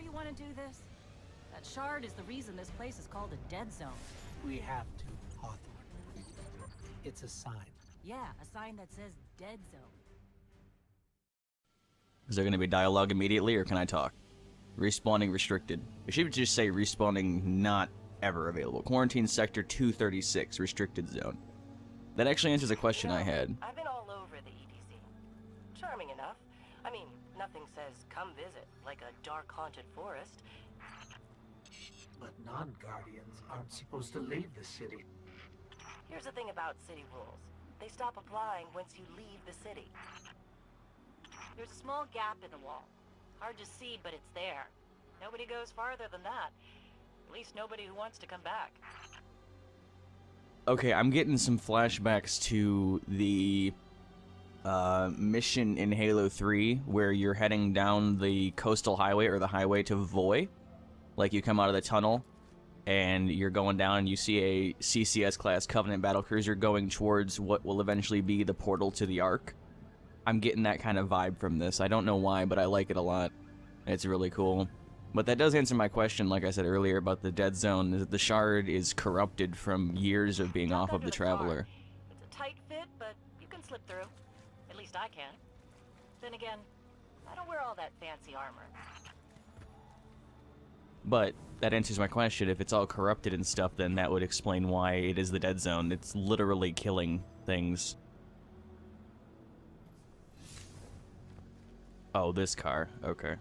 you want to do this? That shard is the reason this place is called a dead zone. We have to, Hawthorne. It's a sign. Yeah, a sign that says dead zone. Is there going to be dialogue immediately, or can I talk? Respawning restricted. It should just say respawning not ever available. Quarantine sector 236, restricted zone. That actually answers a question I had. I've been all over the EDZ. Charming enough. I mean, nothing says come visit, like a dark haunted forest. But non-guardians aren't supposed to leave the city. Here's the thing about city rules. They stop applying once you leave the city. There's a small gap in the wall. Hard to see, but it's there. Nobody goes farther than that. At least nobody who wants to come back. Okay, I'm getting some flashbacks to the mission in Halo 3 where you're heading down the coastal highway or the highway to Voy. Like, you come out of the tunnel and you're going down and you see a CCS class Covenant battlecruiser going towards what will eventually be the portal to the Ark. I'm getting that kind of vibe from this. I don't know why, but I like it a lot. It's really cool. But that does answer my question, like I said earlier, about the dead zone, is that the shard is corrupted from years of being off of the Traveler. It's a tight fit, but you can slip through. At least I can. Then again, I don't wear all that fancy armor. But that answers my question. If it's all corrupted and stuff, then that would explain why it is the dead zone. It's literally killing things. Oh, this car. Okay.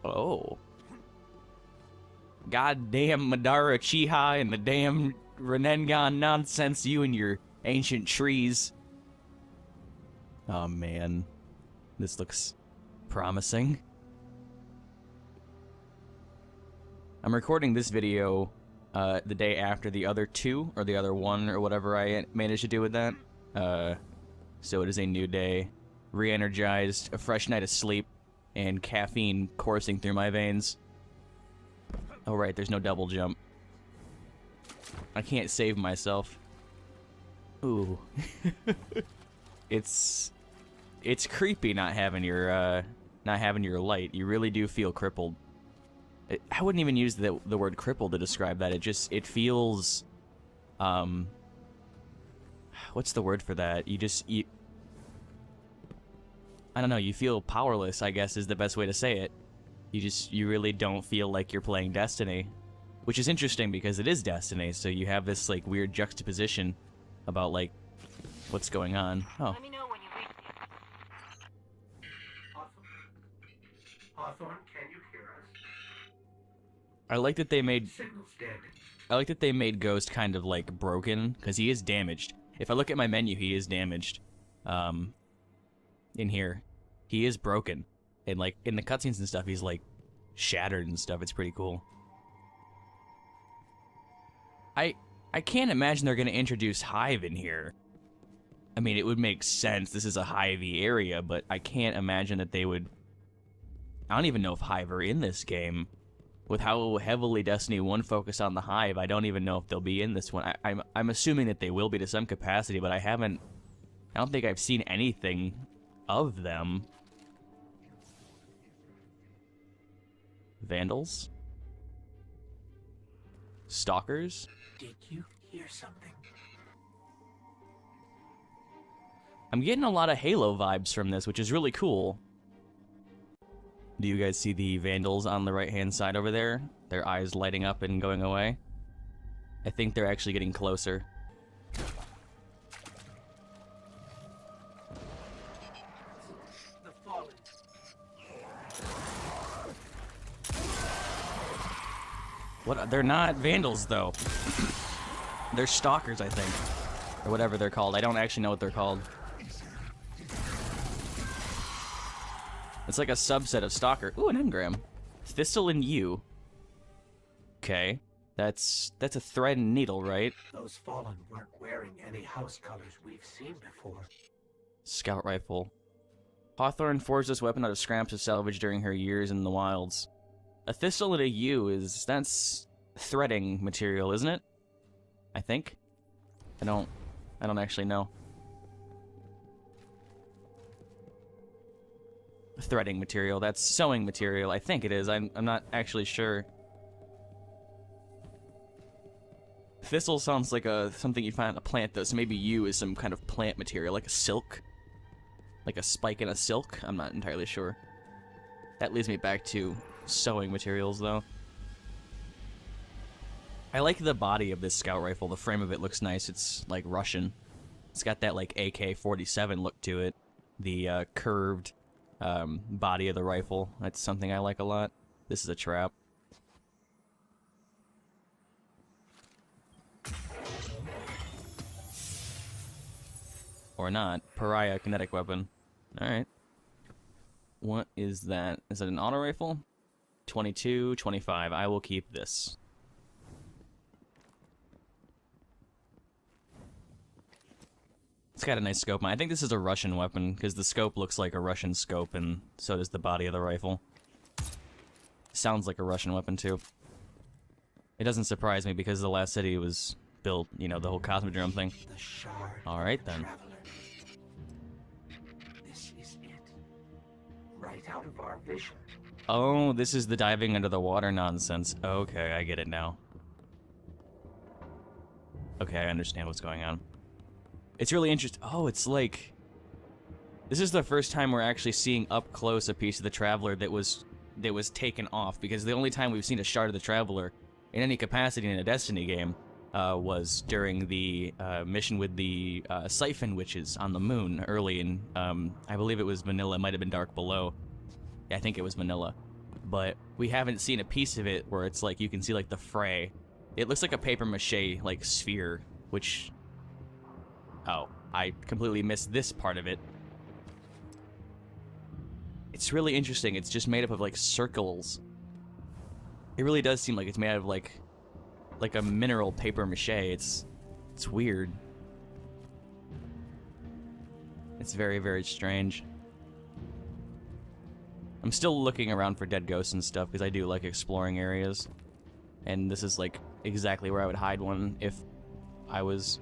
Oh. Goddamn Madara Chiha and the damn Renengan nonsense, you and your ancient trees. Oh, man. This looks promising. I'm recording this video the day after the other two, or the other one, or whatever I managed to do with that. So it is a new day, re-energized, a fresh night of sleep, and caffeine coursing through my veins. Oh right, there's no double jump. I can't save myself. Ooh. It's creepy not having your light. You really do feel crippled. I wouldn't even use the word crippled to describe that. It feels, what's the word for that? I don't know, you feel powerless, I guess is the best way to say it. You really don't feel like you're playing Destiny. Which is interesting because it is Destiny, so you have this, like, weird juxtaposition about, like, what's going on. Oh. Let me know when you reach me. Hawthorne, can you hear us? I like that they made... Signal's dead. I like that they made Ghost kind of, like, broken, because he is damaged. If I look at my menu, he is damaged. In here. He is broken. And, like, in the cutscenes and stuff, he's, like, shattered and stuff. It's pretty cool. I can't imagine they're going to introduce Hive in here. I mean, it would make sense. This is a Hive-y area, but I can't imagine that they would... I don't even know if Hive are in this game. With how heavily Destiny 1 focused on the Hive, I don't even know if they'll be in this one. I'm assuming that they will be to some capacity, but I don't think I've seen anything of them. Vandals? Stalkers? Did you hear something? I'm getting a lot of Halo vibes from this, which is really cool. Do you guys see the Vandals on the right-hand side over there? Their eyes lighting up and going away? I think they're actually getting closer. The Fallen. What? They're not Vandals, though. They're Stalkers, I think. Or whatever they're called. I don't actually know what they're called. It's like a subset of Stalker. Ooh, an engram. Thistle and Yew. Okay. That's a thread and needle, right? Those Fallen weren't wearing any house colors we've seen before. Scout rifle. Hawthorne forged this weapon out of scraps of salvage during her years in the wilds. A thistle and a yew that's threading material, isn't it? I think. I don't actually know. threading material. That's sewing material. I think it is. I'm not actually sure. Thistle sounds like something you find on a plant, though, so maybe yew is some kind of plant material, like a silk? Like a spike in a silk? I'm not entirely sure. That leads me back to sewing materials, though. I like the body of this scout rifle. The frame of it looks nice. It's, like, Russian. It's got that, like, AK-47 look to it. The curved body of the rifle. That's something I like a lot. This is a trap. Or not. Pariah kinetic weapon. Alright. What is that? Is it an auto rifle? 22, 25. I will keep this. It's got a nice scope. I think this is a Russian weapon, because the scope looks like a Russian scope, and so does the body of the rifle. Sounds like a Russian weapon, too. It doesn't surprise me, because the last city was built, you know, the whole Cosmodrome thing. Alright, then. This is it. Right out of our vision. Oh, this is the diving under the water nonsense. Okay, I get it now. Okay, I understand what's going on. It's really interesting. Oh, it's like... This is the first time we're actually seeing up close a piece of the Traveler that was taken off, because the only time we've seen a shard of the Traveler in any capacity in a Destiny game was during the mission with the Siphon Witches on the moon early in, I believe it was Vanilla, it might have been Dark Below. Yeah, I think it was Vanilla. But we haven't seen a piece of it where it's like, you can see like the fray. It looks like a papier-mâché, like, sphere, which... Oh, I completely missed this part of it. It's really interesting. It's just made up of, like, circles. It really does seem like it's made out of, like a mineral papier-mâché. It's weird. It's very, very strange. I'm still looking around for dead ghosts and stuff, because I do like exploring areas. And this is, like, exactly where I would hide one if I was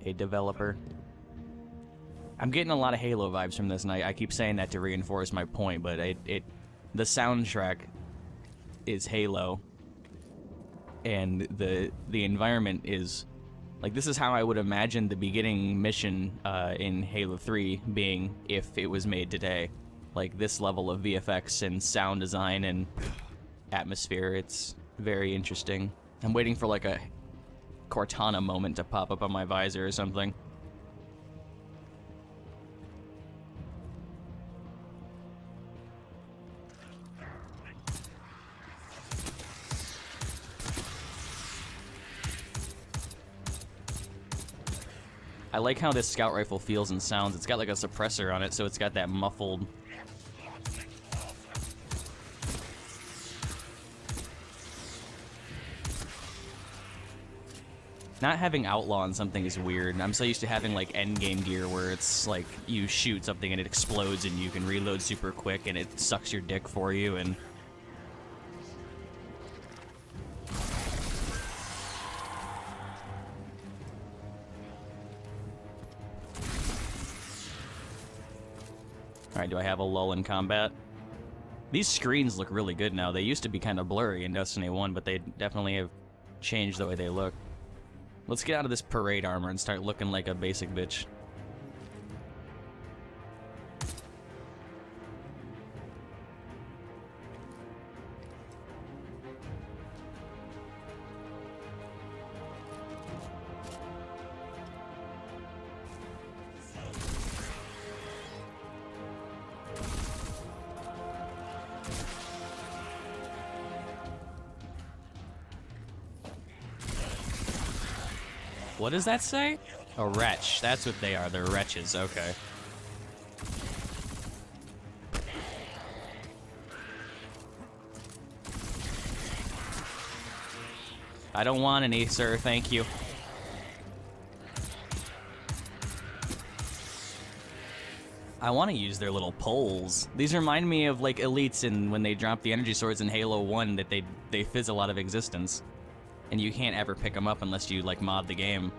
a developer. I'm getting a lot of Halo vibes from this, and I keep saying that to reinforce my point, but the soundtrack is Halo, and the environment is... Like, this is how I would imagine the beginning mission in Halo 3 being if it was made today. Like, this level of VFX and sound design and atmosphere. It's very interesting. I'm waiting for, like, a Cortana moment to pop up on my visor or something. I like how this scout rifle feels and sounds. It's got like a suppressor on it, so it's got that muffled... Not having outlaw on something is weird. I'm so used to having like endgame gear where it's like you shoot something and it explodes and you can reload super quick and it sucks your dick for you and... Alright, do I have a lull in combat? These screens look really good now. They used to be kind of blurry in Destiny 1, but they definitely have changed the way they look. Let's get out of this parade armor and start looking like a basic bitch. What does that say? A wretch. That's what they are. They're wretches. Okay. I don't want any, sir. Thank you. I want to use their little poles. These remind me of like elites in when they drop the energy swords in Halo 1 that they fizzle out of existence. And you can't ever pick them up unless you, like, mod the game.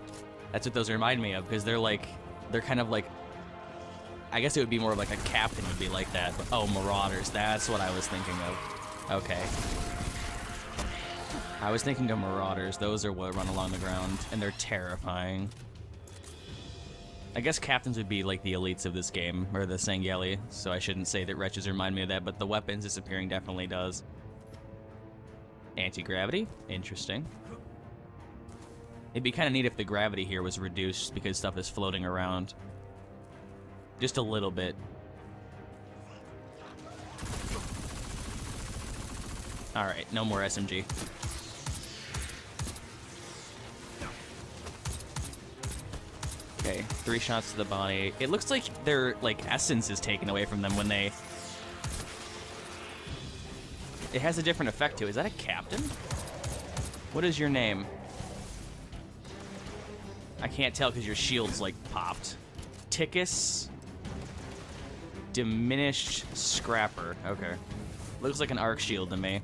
That's what those remind me of, because they're kind of like I guess it would be more like a captain would be like that. But, oh, Marauders. That's what I was thinking of. Okay. I was thinking of Marauders. Those are what run along the ground, and they're terrifying. I guess captains would be like the elites of this game, or the Sangeli, so I shouldn't say that wretches remind me of that, but the weapons disappearing definitely does. Anti-gravity? Interesting. It'd be kind of neat if the gravity here was reduced because stuff is floating around. Just a little bit. Alright, no more SMG. Okay, 3 shots to the body. It looks like their, like, essence is taken away from them when they... It has a different effect, too. Is that a captain? What is your name? I can't tell because your shield's, like, popped. Tickus? Diminished Scrapper. Okay. Looks like an arc shield to me.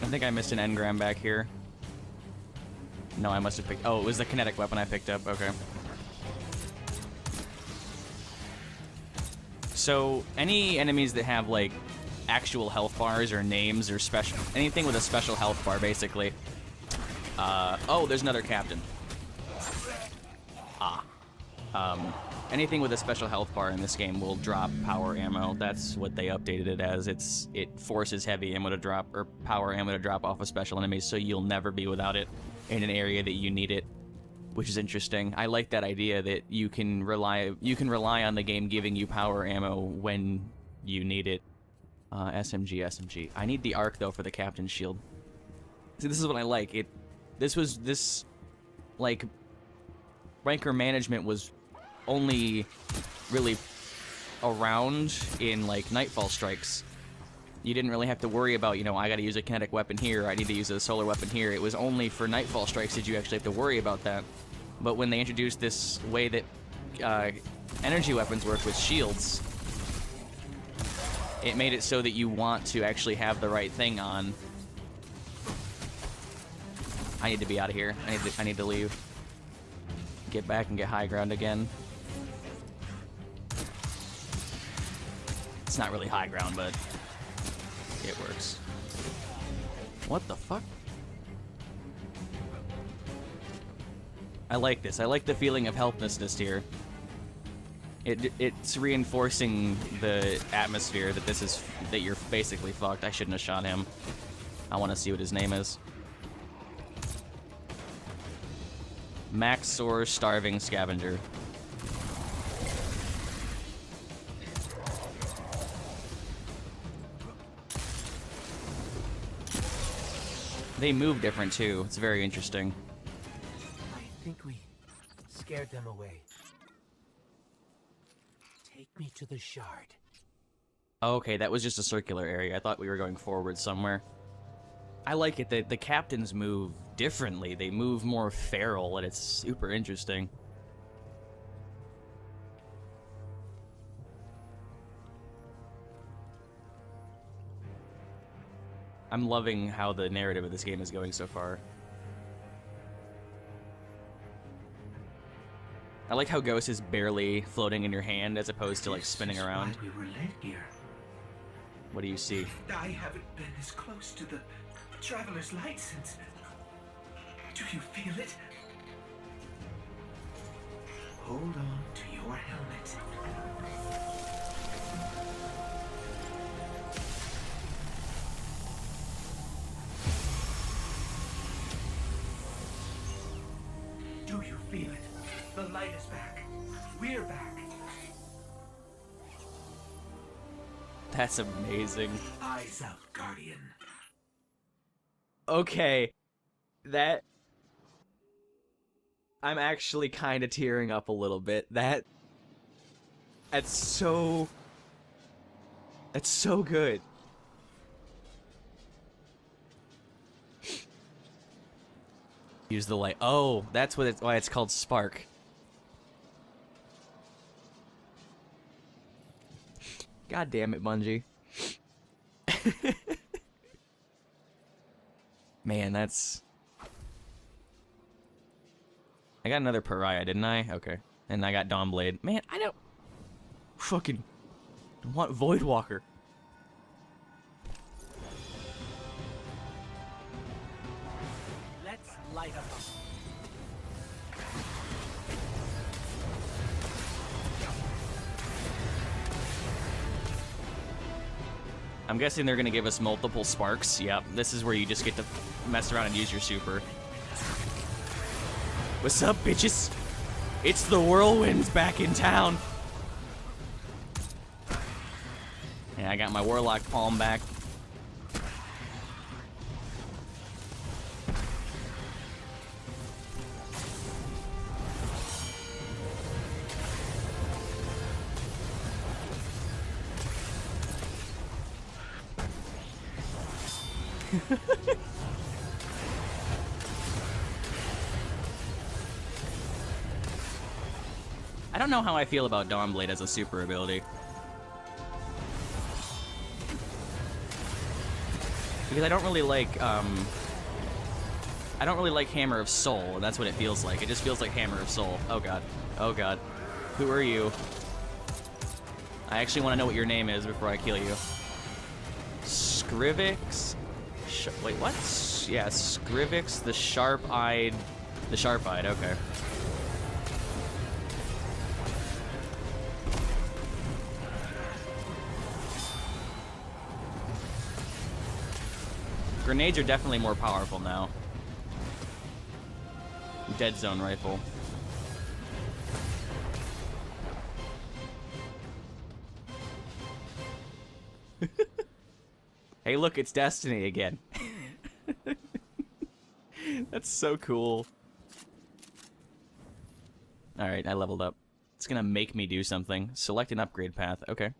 I think I missed an engram back here. No, I must have picked... Oh, it was the kinetic weapon I picked up. Okay. So, any enemies that have, like, actual health bars or names or special... Anything with a special health bar, basically. Oh, there's another captain. Anything with a special health bar in this game will drop power ammo. That's what they updated it as. It forces heavy ammo to drop, or power ammo to drop off of special enemies, so you'll never be without it in an area that you need it, which is interesting. I like that idea that you can rely on the game giving you power ammo when you need it. SMG. I need the arc though for the captain's shield. See, this is what I like. This like ranker management was only really around in like Nightfall Strikes. You didn't really have to worry about, you know, I gotta use a kinetic weapon here, I need to use a solar weapon here. It was only for Nightfall Strikes did you actually have to worry about that. But when they introduced this way that energy weapons work with shields, it made it so that you want to actually have the right thing on. I need to be out of here. I need to leave. Get back and get high ground again. It's not really high ground, but it works. What the fuck? I like this. I like the feeling of helplessness here. It's reinforcing the atmosphere that you're basically fucked. I shouldn't have shot him. I want to see what his name is. Maxor Starving Scavenger. They move different too. It's very interesting. I think we scared them away. Take me to the shard. Okay, that was just a circular area. I thought we were going forward somewhere. I like it that the captains move differently. They move more feral, and it's super interesting. I'm loving how the narrative of this game is going so far. I like how Ghost is barely floating in your hand as opposed to like spinning around. We were late here. What do you see? I haven't been as close to the Traveler's Light since... Do you feel it? Hold on to your helmet. Do you feel it? The light is back. We're back. That's amazing. Eyes out, Guardian. Okay. That... I'm actually kind of tearing up a little bit. That's so... That's so good. Use the light. Oh, that's why it's called Spark. God damn it, Bungie. Man, that's... I got another pariah, didn't I? Okay. And I got Dawnblade. Man, I don't... Fucking... want Voidwalker. Let's light up. I'm guessing they're gonna give us multiple sparks. Yep, this is where you just get to mess around and use your super. What's up, bitches? It's the Whirlwinds back in town. Yeah, I got my Warlock Palm back. I don't know how I feel about Dawnblade as a super ability. Because I don't really like Hammer of Soul, and that's what it feels like. It just feels like Hammer of Soul. Oh god. Oh god. Who are you? I actually want to know what your name is before I kill you. Scrivix? Wait, what? Yeah, Scrivix, the sharp-eyed... The sharp-eyed, okay. Grenades are definitely more powerful now. Dead zone rifle. Hey, look, it's Destiny again. That's so cool. Alright, I leveled up. It's gonna make me do something. Select an upgrade path. Okay.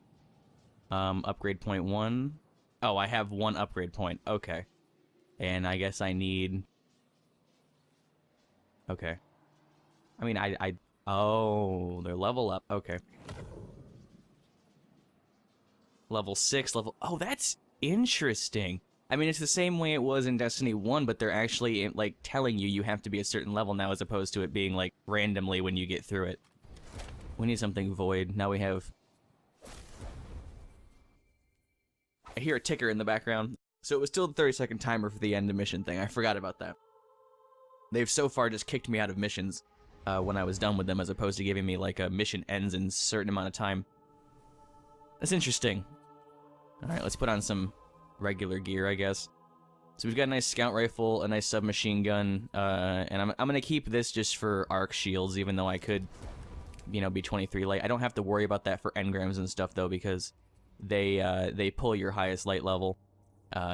Upgrade point 1. Oh, I have 1 upgrade point. Okay. And I guess I need... Okay. I mean, Oh, they're level up. Okay. Level 6, level... Oh, that's interesting. I mean, it's the same way it was in Destiny 1, but they're actually, like, telling you have to be a certain level now as opposed to it being, like, randomly when you get through it. We need something void. Now we have... I hear a ticker in the background. So it was still the 30-second timer for the end of mission thing. I forgot about that. They've so far just kicked me out of missions when I was done with them, as opposed to giving me, like, a mission ends in a certain amount of time. That's interesting. Alright, let's put on some regular gear, I guess. So we've got a nice scout rifle, a nice submachine gun, and I'm gonna keep this just for arc shields, even though I could, you know, be 23 light. I don't have to worry about that for engrams and stuff, though, because they pull your highest light level.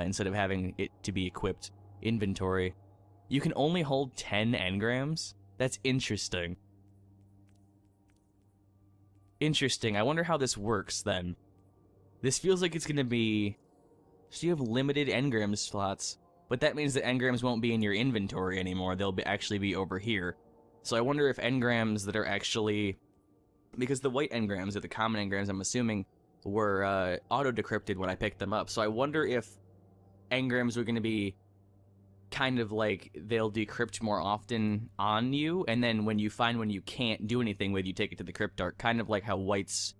Instead of having it to be equipped. Inventory. You can only hold 10 engrams? That's interesting. Interesting. I wonder how this works, then. This feels like it's gonna be... So you have limited engram slots, but that means that engrams won't be in your inventory anymore. They'll actually be over here. So I wonder if engrams that are actually... Because the white engrams, or the common engrams, I'm assuming, were auto-decrypted when I picked them up. So I wonder if engrams were going to be kind of like they'll decrypt more often on you, and then when you find when you can't do anything with, you take it to the cryptarch, kind of like how whites,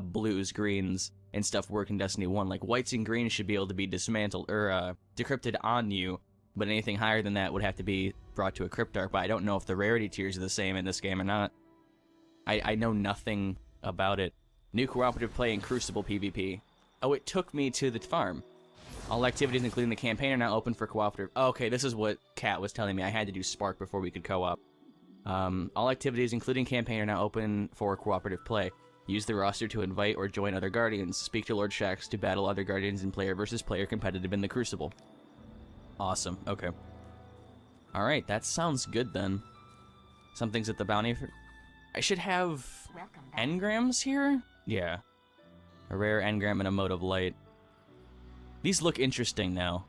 blues, greens, and stuff work in Destiny 1. Like, whites and greens should be able to be dismantled, or decrypted on you, but anything higher than that would have to be brought to a cryptarch, but I don't know if the rarity tiers are the same in this game or not. I know nothing about it. New cooperative play in Crucible PvP. Oh, it took me to the farm. All activities, including the campaign, are now open for cooperative. Oh, okay, this is what Kat was telling me. I had to do Spark before we could co-op. All activities, including campaign, are now open for cooperative play. Use the roster to invite or join other Guardians. Speak to Lord Shaxx to battle other Guardians in player versus player competitive in the Crucible. Awesome, okay. Alright, that sounds good then. Something's at the bounty for... I should have... engrams here? Yeah. A rare engram and a mode of light. These look interesting now.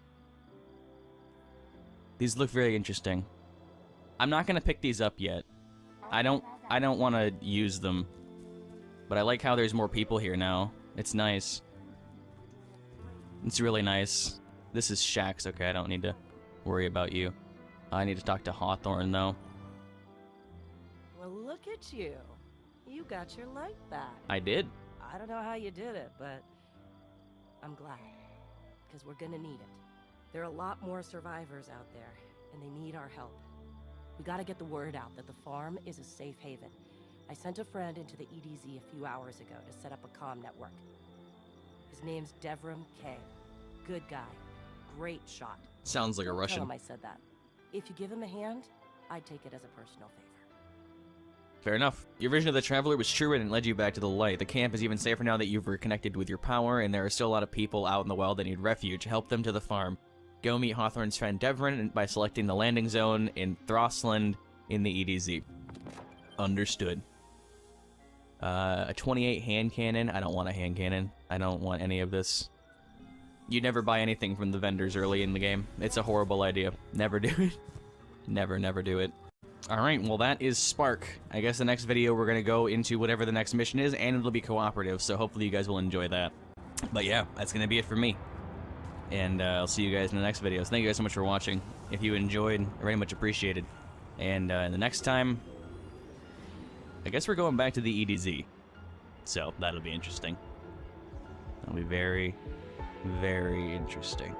These look very interesting. I'm not gonna pick these up yet. I don't want to use them. But I like how there's more people here now. It's nice. It's really nice. This is Shaxx. Okay, I don't need to worry about you. I need to talk to Hawthorne, though. Well, look at you. You got your light back. I did. I don't know how you did it, but I'm glad. Because we're gonna need it. There are a lot more survivors out there, and they need our help. We gotta get the word out that the farm is a safe haven. I sent a friend into the EDZ a few hours ago to set up a comm network. His name's Devrim K. Good guy. Great shot. Sounds like a Don't Russian. Tell him I said that. If you give him a hand, I'd take it as a personal favor. Fair enough. Your vision of the Traveler was true and it led you back to the light. The camp is even safer now that you've reconnected with your power, and there are still a lot of people out in the wild that need refuge. Help them to the farm. Go meet Hawthorne's friend Devrin by selecting the landing zone in Throssland in the EDZ. Understood. A 28 hand cannon. I don't want a hand cannon. I don't want any of this. You never buy anything from the vendors early in the game. It's a horrible idea. Never do it. Never do it. Alright, well that is Spark. I guess the next video we're going to go into whatever the next mission is, and it'll be cooperative, so hopefully you guys will enjoy that. But yeah, that's going to be it for me. And I'll see you guys in the next videos. Thank you guys so much for watching. If you enjoyed, very much appreciated. And the next time, I guess we're going back to the EDZ. So that'll be interesting. That'll be very, very interesting.